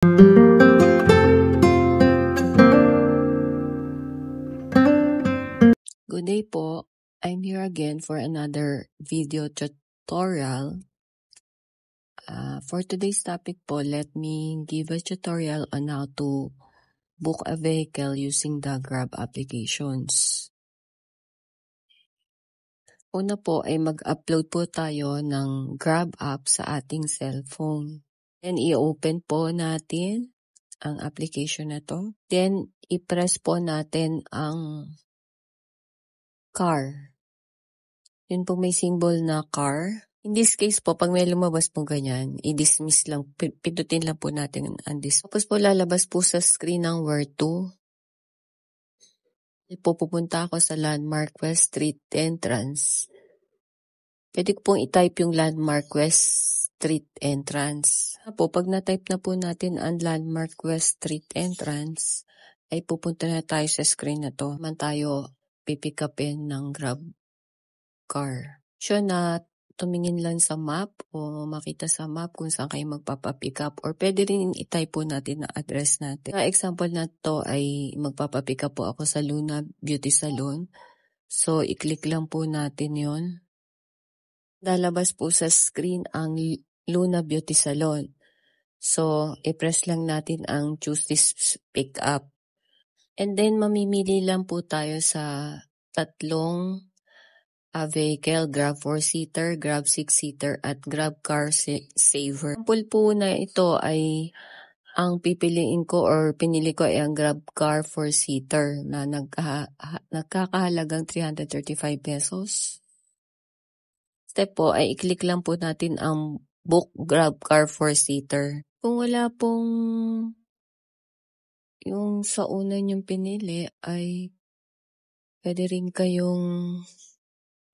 Good day po. I'm here again for another video tutorial. For today's topic po, let me give a tutorial on how to book a vehicle using the Grab applications. Una po ay mag-upload po tayo ng Grab app sa ating cellphone. Then i-open po natin ang application na to. Then i-press po natin ang car. Yun po may symbol na car. In this case po, pag may lumabas po ganyan, i-dismiss lang, pindutin lang po natin ang dismiss. Tapos po lalabas po sa screen ng where to. Pupunta ako sa Landmark West Street entrance. Pwede ko pong i-type yung Landmark West Street entrance. Pag na-type na po natin ang Landmark West Street entrance, ay pupunta na tayo sa screen na to. Man tayo pipick upin ng Grab car. Sure na tumingin lang sa map o makita sa map kung saan kayo magpapapick up, or pwede rin i-type po natin ang address natin. Sa example na to ay magpapapick up po ako sa Luna Beauty Salon. So i-click lang po natin yon. Lalabas po sa screen ang Luna Beauty Salon. So i-press lang natin ang choose this pick up. And then mamimili lang po tayo sa tatlong vehicle, Grab 4-seater, Grab 6-seater, at Grab Car Saver. Sample po na ito ay ang pipiliin ko or pinili ko ay ang Grab Car 4-seater na nagkakahalagang 335 pesos. Step po ay i-click lang po natin ang Book Grab Car 4-seater. Kung wala pong yung sa una yung pinili ay pwede rin kayong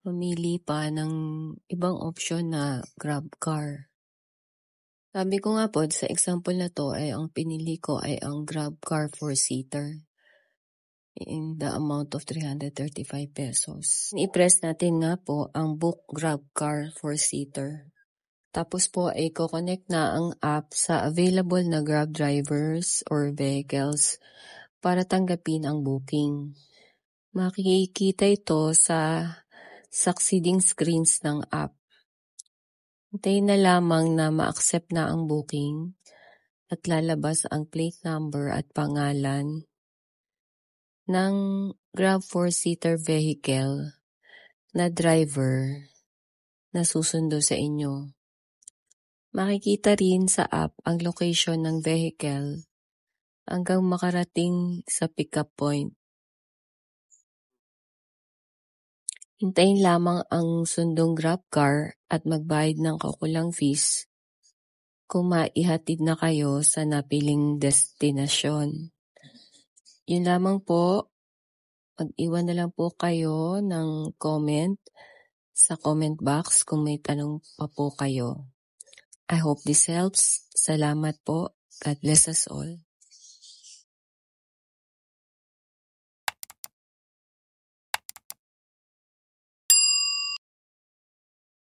mamili pa ng ibang option na Grab car. Sabi ko nga po, sa example na to ay ang pinili ko ay ang Grab car 4-seater in the amount of 335 pesos. I-press natin nga po ang book Grab car 4-seater. Tapos po ay i-connect na ang app sa available na Grab drivers or vehicles para tanggapin ang booking. Makikita ito sa succeeding screens ng app. Hintayin na lamang na ma-accept na ang booking at lalabas ang plate number at pangalan ng Grab 4-seater vehicle na driver na susundo sa inyo. Makikita rin sa app ang location ng vehicle hanggang makarating sa pickup point. Hintayin lamang ang sundong Grab car at magbayad ng kaukulang fees kung maihatid na kayo sa napiling destinasyon. Yun lamang po, mag-iwan na lang po kayo ng comment sa comment box kung may tanong pa po kayo. I hope this helps. Salamat po. God bless us all.